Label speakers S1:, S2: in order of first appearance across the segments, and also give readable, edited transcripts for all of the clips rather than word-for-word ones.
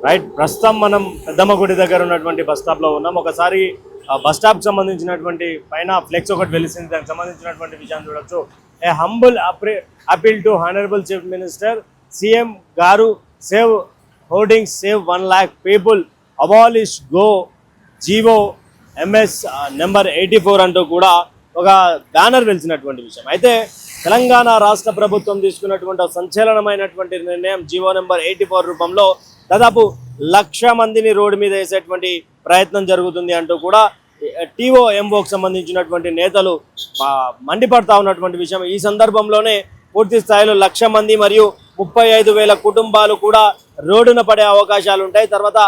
S1: Right, ప్రస్తుతం మనం పెద్దమ్మ గుడి దగ్గర ఉన్నటువంటి బస్ స్టాప్ లో ఉన్నాం. ఒకసారి బస్ స్టాప్ సంబంధించినటువంటి పైన ఫ్లెక్స్ ఒకటి వెలిసింది. దానికి సంబంధించినటువంటి విషయాన్ని చూడొచ్చు. A humble appeal to honourable chief minister CM గారు, save hoardings, save 1 lakh people, abolish go GO MS number 84 అంటూ కూడా ఒక బ్యానర్ వెలిసినటువంటి విషయం. అయితే తెలంగాణ రాష్ట్ర ప్రభుత్వం తీసుకున్నటువంటి సంచలనమైనటువంటి నిర్ణయం జీవో నెంబర్ 84 రూపంలో దాదాపు 1,00,000 మందిని రోడ్డు మీద వేసేటువంటి ప్రయత్నం జరుగుతుంది అంటూ కూడా టీఓఎంఓకి సంబంధించినటువంటి నేతలు మండిపడతా ఉన్నటువంటి విషయం. ఈ సందర్భంలోనే పూర్తి స్థాయిలో 1,00,000 మంది మరియు 35,000 కుటుంబాలు కూడా రోడ్డున పడే అవకాశాలు ఉంటాయి. తర్వాత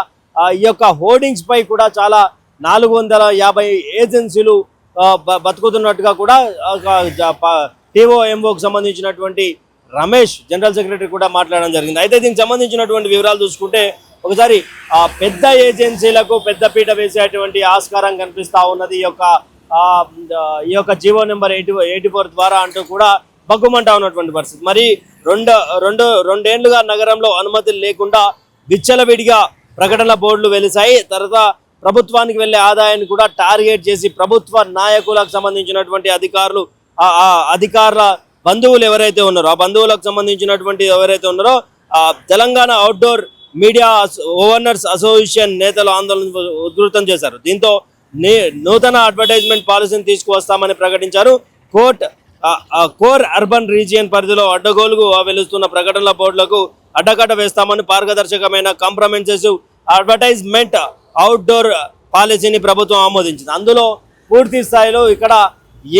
S1: ఈ యొక్క హోర్డింగ్స్ పై కూడా చాలా 450 ఏజెన్సీలు బతుకుతున్నట్టుగా కూడా టీఓఎంఓకి సంబంధించినటువంటి రమేష్ జనరల్ సెక్రటరీ కూడా మాట్లాడడం జరిగింది. అయితే దీనికి సంబంధించినటువంటి వివరాలు చూసుకుంటే ఒకసారి పెద్ద ఏజెన్సీలకు పెద్ద పీట వేసేటువంటి ఆస్కారం కనిపిస్తూ ఉన్నది ఈ యొక్క జీవో నెంబర్ 84 ద్వారా అంటూ కూడా బగ్గుమంటా ఉన్నటువంటి పరిస్థితి. మరి రెండేళ్లుగా నగరంలో అనుమతులు లేకుండా విచ్చలవిడిగా ప్రకటనల బోర్డులు వెలిసాయి. తర్వాత ప్రభుత్వానికి వెళ్లే ఆదాయాన్ని కూడా టార్గెట్ చేసి ప్రభుత్వ నాయకులకు సంబంధించినటువంటి అధికారుల బంధువులు ఎవరైతే ఉన్నారో ఆ బంధువులకు సంబంధించినటువంటి ఎవరైతే ఉన్నారో Telangana outdoor media owners association నేతలు ఆందోళన ఉధృతం చేశారు. దీంతో నూతన అడ్వర్టైజ్మెంట్ పాలసీని తీసుకువస్తామని ప్రకటించారు. కోర్ అర్బన్ రీజియన్ పరిధిలో అడ్డగోలుగు వెలుస్తున్న ప్రకటనల బోర్డులకు అడ్డకట్ట వేస్తామని పారదర్శకమైన కాంప్రహెన్సివ్ అడ్వర్టైజ్మెంట్ అవుట్డోర్ పాలసీని ప్రభుత్వం ఆమోదించింది. అందులో పూర్తి స్థాయిలో ఇక్కడ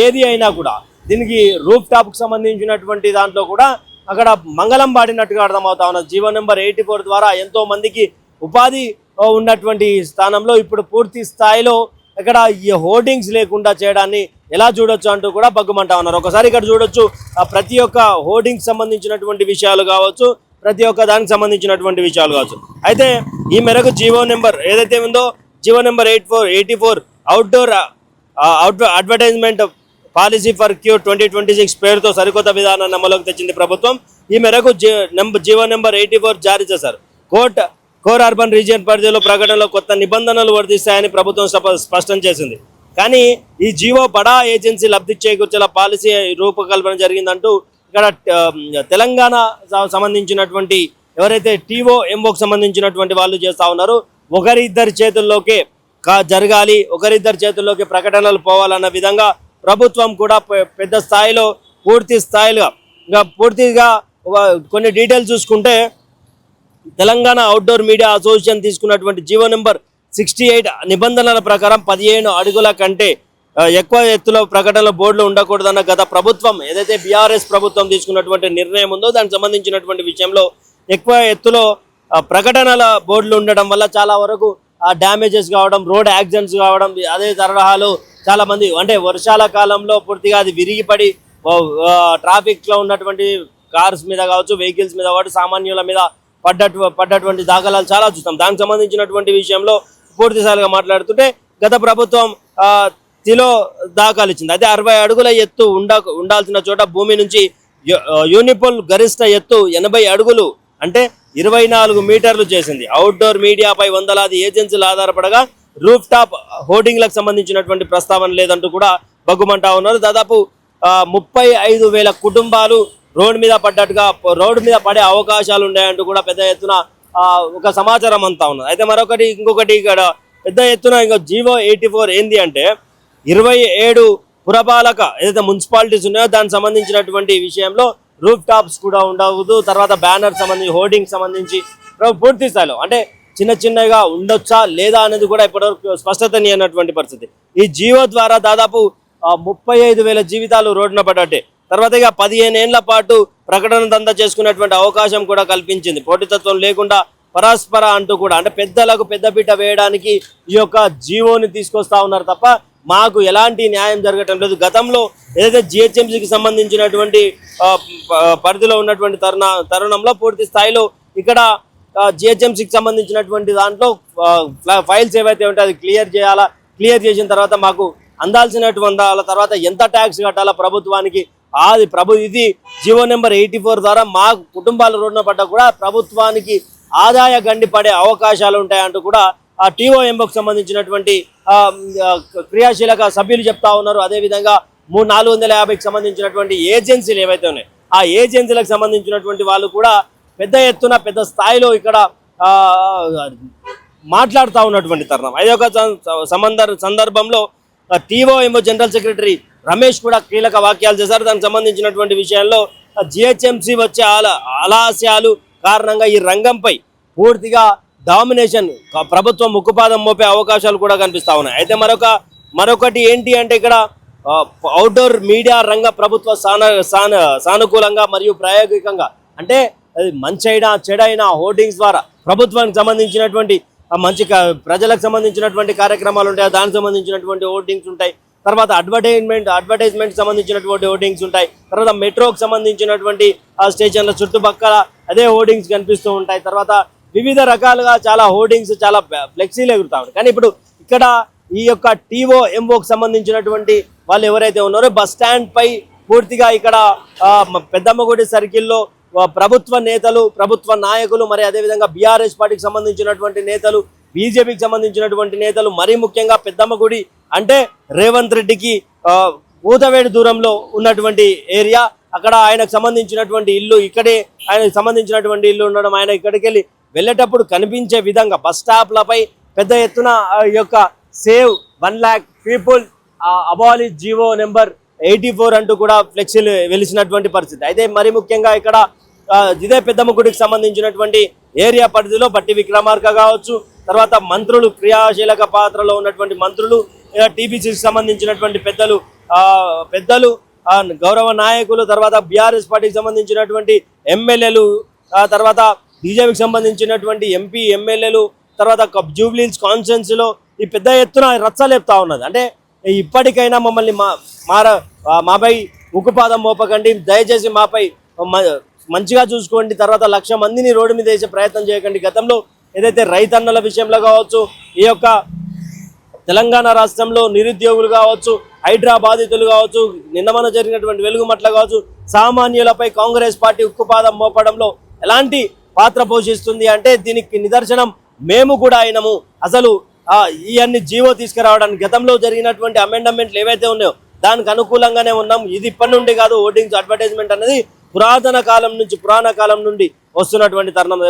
S1: ఏది అయినా కూడా దీనికి రూఫ్ టాప్కి సంబంధించినటువంటి దాంట్లో కూడా అక్కడ మంగళం పాడినట్టుగా అర్థమవుతా ఉన్నది. జీవో నెంబర్ 84 ద్వారా ఎంతో మందికి ఉపాధి ఉన్నటువంటి స్థానంలో ఇప్పుడు పూర్తి స్థాయిలో ఇక్కడ ఈ హోర్డింగ్స్ లేకుండా చేయడాన్ని ఎలా చూడొచ్చు అంటూ కూడా బగ్గుమంటా ఉన్నారు. ఒకసారి ఇక్కడ చూడొచ్చు, ప్రతి ఒక్క హోర్డింగ్స్ సంబంధించినటువంటి విషయాలు కావచ్చు, ప్రతి ఒక్క దానికి సంబంధించినటువంటి విషయాలు కావచ్చు. అయితే ఈ మేరకు జీవో నెంబర్ ఏదైతే ఉందో GO number 84 outdoor advertisement policy for queue 2026 పేరుతో సరికొత్త విధానాన్ని అమలులోకి తెచ్చింది ప్రభుత్వం. ఈ మేరకు జీవో నెంబర్ 84 జారీ చేశారు. కోర్ అర్బన్ రీజియన్ పరిధిలో ప్రకటనలో కొత్త నిబంధనలు వర్తిస్తాయని ప్రభుత్వం స్పష్టం చేసింది. కానీ ఈ జీవో బడా ఏజెన్సీ లబ్ధి చేకూర్చేలా పాలసీ రూపకల్పన జరిగిందంటూ ఇక్కడ తెలంగాణ సంబంధించినటువంటి ఎవరైతే టీఓఎంఓకి సంబంధించినటువంటి వాళ్ళు చేస్తూ ఉన్నారో ఒకరిద్దరి చేతుల్లోకే జరగాలి, ఒకరిద్దరి చేతుల్లోకి ప్రకటనలు పోవాలన్న విధంగా ప్రభుత్వం కూడా పెద్ద స్థాయిలో పూర్తిగా కొన్ని డీటెయిల్స్ చూసుకుంటే తెలంగాణ అవుట్డోర్ మీడియా అసోసియేషన్ తీసుకున్నటువంటి జీవో నెంబర్ 68 నిబంధనల ప్రకారం 15 అడుగుల కంటే ఎక్కువ ఎత్తులో ప్రకటనల బోర్డులు ఉండకూడదన్న గత ప్రభుత్వం ఏదైతే బీఆర్ఎస్ ప్రభుత్వం తీసుకున్నటువంటి నిర్ణయం ఉందో దానికి సంబంధించినటువంటి విషయంలో ఎక్కువ ఎత్తులో ప్రకటనల బోర్డులు ఉండడం వల్ల చాలా వరకు డ్యామేజెస్ కావడం, రోడ్ యాక్సిడెంట్స్ కావడం, అదే తరహాలో చాలా మంది అంటే వర్షాల కాలంలో పూర్తిగా అది విరిగిపడి ట్రాఫిక్లో ఉన్నటువంటి కార్స్ మీద కావచ్చు, వెహికల్స్ మీద కావచ్చు, సామాన్యుల మీద పడ్డటువంటి దాఖలాలు చాలా చూస్తాం. దానికి సంబంధించినటువంటి విషయంలో పూర్తి స్థాయిగా మాట్లాడుతుంటే గత ప్రభుత్వం తిలో దాఖలు ఇచ్చింది. అయితే 60 అడుగుల ఎత్తు ఉండాల్సిన చోట భూమి నుంచి యూనిపోల్ గరిష్ట ఎత్తు 80 అడుగులు అంటే 24 మీటర్లు చేసింది. అవుట్డోర్ మీడియాపై వందలాది ఏజెన్సీలు ఆధారపడగా రూఫ్ టాప్ హోర్డింగ్లకు సంబంధించినటువంటి ప్రస్తావన లేదంటూ కూడా బగ్గుమంటా ఉన్నారు. దాదాపు 35,000 కుటుంబాలు రోడ్డు మీద పడే అవకాశాలు ఉన్నాయంటూ కూడా పెద్ద ఎత్తున ఒక సమాచారం అంతా ఉన్నది. అయితే ఇంకొకటి ఇక్కడ పెద్ద ఎత్తున ఇంకా జీవో 84 ఏంది అంటే 27 పురపాలక ఏదైతే మున్సిపాలిటీస్ ఉన్నాయో దానికి సంబంధించినటువంటి విషయంలో రూఫ్ టాప్స్ కూడా ఉండవద్దు. తర్వాత బ్యానర్ సంబంధించి హోర్డింగ్ సంబంధించి పూర్తి స్థాయిలో అంటే చిన్నగా ఉండొచ్చా లేదా అనేది కూడా ఇప్పటివరకు స్పష్టతని అన్నటువంటి పరిస్థితి. ఈ జీవో ద్వారా దాదాపు 35,000 జీవితాలు రోడ్డున పడ్డట్టే. తర్వాత ఇక 15 ఏళ్ల పాటు ప్రకటన దందా చేసుకునేటువంటి అవకాశం కూడా కల్పించింది. పోటీతత్వం లేకుండా పరస్పర అంటూ కూడా అంటే పెద్దలకు పెద్దపీట వేయడానికి ఈ యొక్క జీవోని తీసుకొస్తా ఉన్నారు తప్ప మాకు ఎలాంటి న్యాయం జరగటం లేదు. గతంలో ఏదైతే జిహెచ్ఎంసీకి సంబంధించినటువంటి పరిధిలో ఉన్నటువంటి తరుణంలో పూర్తి స్థాయిలో ఇక్కడ జిహెచ్ఎంసీకి సంబంధించినటువంటి దాంట్లో ఫైల్స్ ఏవైతే ఉంటాయో అది క్లియర్ చేసిన తర్వాత మాకు అందాల్సినటువంటి తర్వాత ఎంత ట్యాక్స్ కట్టాలా ప్రభుత్వానికి ఇది జీవో నెంబర్ 84 ద్వారా మా కుటుంబాల రోడ్డున పడ్డా కూడా ప్రభుత్వానికి ఆదాయ గండి పడే అవకాశాలు ఉంటాయంటూ కూడా ఆ టీఓఎంఓకి సంబంధించినటువంటి క్రియాశీలక సభ్యులు చెప్తా ఉన్నారు. అదేవిధంగా 450కి సంబంధించినటువంటి ఏజెన్సీలు ఏవైతే ఉన్నాయో ఆ ఏజెన్సీలకు సంబంధించినటువంటి వాళ్ళు కూడా పెద్ద ఎత్తున పెద్ద స్థాయిలో ఇక్కడ మాట్లాడుతూ ఉన్నటువంటి తరుణం. అదే ఒక సందర్భంలో టీఓఎంఓ జనరల్ సెక్రటరీ రమేష్ కూడా కీలక వాక్యాలు చేశారు. దానికి సంబంధించినటువంటి విషయాల్లో జిహెచ్ఎంసీ వచ్చే ఆలస్యాలు కారణంగా ఈ రంగంపై పూర్తిగా డామినేషన్ ప్రభుత్వం ముక్కుపాదం మోపే అవకాశాలు కూడా కనిపిస్తా ఉన్నాయి. అయితే మరొకటి ఏంటి అంటే ఇక్కడ అవుట్డోర్ మీడియా రంగ ప్రభుత్వ సానుకూలంగా మరియు ప్రాయోగికంగా అంటే అది మంచైనా చెడైనా హోర్డింగ్స్ ద్వారా ప్రభుత్వానికి సంబంధించినటువంటి మంచి ప్రజలకు సంబంధించినటువంటి కార్యక్రమాలు ఉంటాయి, దానికి సంబంధించినటువంటి హోర్డింగ్స్ ఉంటాయి. తర్వాత అడ్వర్టైజ్మెంట్ సంబంధించినటువంటి హోర్డింగ్స్ ఉంటాయి. తర్వాత మెట్రోకి సంబంధించినటువంటి స్టేషన్ల చుట్టుపక్కల అదే హోర్డింగ్స్ కనిపిస్తూ ఉంటాయి. తర్వాత వివిధ రకాలుగా చాలా హోర్డింగ్స్ చాలా ఫ్లెక్సీలు ఎగురుతా ఉంటాయి. కానీ ఇప్పుడు ఇక్కడ ఈ యొక్క టీఓఎంఓకి సంబంధించినటువంటి వాళ్ళు ఎవరైతే ఉన్నారో బస్ స్టాండ్ పై పూర్తిగా ఇక్కడ పెద్దమ్మగుడి సర్కిల్లో ప్రభుత్వ నేతలు, ప్రభుత్వ నాయకులు, మరి అదేవిధంగా బీఆర్ఎస్ పార్టీకి సంబంధించినటువంటి నేతలు, బీజేపీకి సంబంధించినటువంటి నేతలు, మరీ ముఖ్యంగా పెద్దమ్మగుడి అంటే రేవంత్ రెడ్డికి ఊతవేడి దూరంలో ఉన్నటువంటి ఏరియా. అక్కడ ఆయనకు సంబంధించినటువంటి ఇల్లు ఇక్కడే, ఆయనకు సంబంధించినటువంటి ఇల్లు ఉండడం, ఆయన ఇక్కడికి వెళ్ళి వెళ్ళేటప్పుడు కనిపించే విధంగా బస్ స్టాప్లపై పెద్ద ఎత్తున ఈ యొక్క save 1 lakh people abolish GO number 84 అంటూ కూడా ఫ్లెక్సీలు వెలిసినటువంటి పరిస్థితి. అయితే మరి ముఖ్యంగా ఇక్కడ ఇదే పెద్దమ్మగుడికి సంబంధించినటువంటి ఏరియా పరిధిలో బట్టి విక్రమార్క కావచ్చు, తర్వాత మంత్రులు, క్రియాశీలక పాత్రలో ఉన్నటువంటి మంత్రులు, టీపీసీకి సంబంధించినటువంటి పెద్దలు, గౌరవ నాయకులు, తర్వాత బీఆర్ఎస్ పార్టీకి సంబంధించినటువంటి ఎమ్మెల్యేలు, తర్వాత బీజేపీకి సంబంధించినటువంటి ఎంపీ ఎమ్మెల్యేలు, తర్వాత జూబ్లీహిల్స్ కాన్స్టిట్యున్సీలో ఈ పెద్ద ఎత్తున రచ్చలేపుతా ఉన్నది. అంటే ఇప్పటికైనా మమ్మల్ని మాపై ఉక్కుపాదం మోపకండి, దయచేసి మాపై మంచిగా చూసుకోండి, తర్వాత 1,00,000 మందిని రోడ్డు మీద వేసే ప్రయత్నం చేయకండి. గతంలో ఏదైతే రైతన్నల విషయంలో కావచ్చు, ఈ యొక్క తెలంగాణ రాష్ట్రంలో నిరుద్యోగులు కావచ్చు, హైదరాబాదితులు కావచ్చు, నిన్న జరిగినటువంటి వెలుగుమట్ల కావచ్చు, సామాన్యులపై కాంగ్రెస్ పార్టీ ఉక్కుపాదం మోపడంలో ఎలాంటి పాత్ర పోషిస్తుంది అంటే దీనికి నిదర్శనం మేము కూడా అయినము. అసలు ఇవన్నీ జీవో తీసుకురావడానికి గతంలో జరిగినటువంటి అమెండ్మెంట్లు ఏవైతే ఉన్నాయో దానికి అనుకూలంగానే ఉన్నాం. ఇది ఇప్పటి నుండి కాదు, హోర్డింగ్స్ అడ్వర్టైజ్మెంట్ అనేది పురాణ కాలం నుండి వస్తున్నటువంటి తరుణం.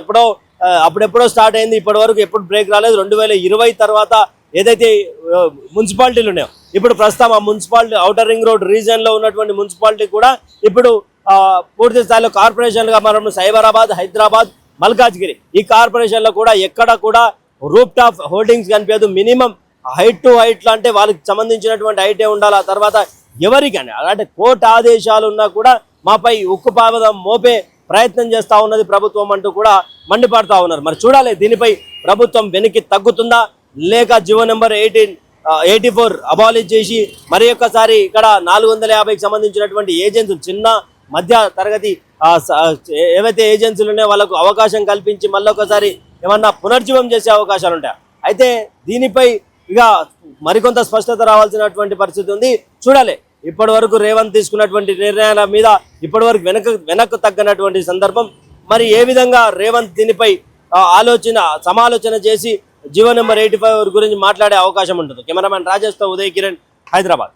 S1: అప్పుడెప్పుడో స్టార్ట్ అయింది, ఇప్పటి వరకు ఎప్పుడు బ్రేక్ రాలేదు. 2020 తర్వాత ఏదైతే మున్సిపాలిటీలు ఉన్నాయో ఇప్పుడు ప్రస్తుతం ఆ మున్సిపాలిటీ ఔటర్ రింగ్ రోడ్ రీజియన్లో ఉన్నటువంటి మున్సిపాలిటీ కూడా ఇప్పుడు పూర్తి స్థాయిలో కార్పొరేషన్లుగా మనం సైబరాబాద్, హైదరాబాద్, మల్కాజ్గిరి ఈ కార్పొరేషన్లో కూడా ఎక్కడ కూడా రూప్ టాప్ హోర్డింగ్స్ కనిపించదు. మినిమం హైట్ టు హైట్ అంటే వాళ్ళకి సంబంధించినటువంటి హైటే ఉండాలి. ఆ తర్వాత ఎవరికని అలాంటి కోర్టు ఆదేశాలు ఉన్నా కూడా మాపై ఉక్కుపాదం మోపే ప్రయత్నం చేస్తూ ఉన్నది ప్రభుత్వం అంటూ కూడా మండిపడతా ఉన్నారు. మరి చూడాలి దీనిపై ప్రభుత్వం వెనక్కి తగ్గుతుందా, లేక జీవో నెంబర్ 84 అబాలిష్ చేసి మరి ఒక్కసారి ఇక్కడ 450కి సంబంధించినటువంటి ఏజెన్సీలు, చిన్న మధ్య తరగతి ఏవైతే ఏజెన్సీలు ఉన్నాయో వాళ్ళకు అవకాశం కల్పించి మళ్ళొకసారి ఏమన్నా పునర్జీవం చేసే అవకాశాలు ఉంటాయి. అయితే దీనిపై ఇక మరికొంత స్పష్టత రావాల్సినటువంటి పరిస్థితి ఉంది. చూడాలి ఇప్పటి వరకు రేవంత్ తీసుకున్నటువంటి నిర్ణయాల మీద ఇప్పటి వరకు వెనక్కు తగ్గనటువంటి సందర్భం. మరి ఏ విధంగా రేవంత్ దీనిపై సమాలోచన చేసి జీవో నెంబర్ 85 గురించి మాట్లాడే అవకాశం ఉంటుంది. కెమెరామెన్ రాజేష్తో ఉదయ్ కిరణ్, హైదరాబాద్.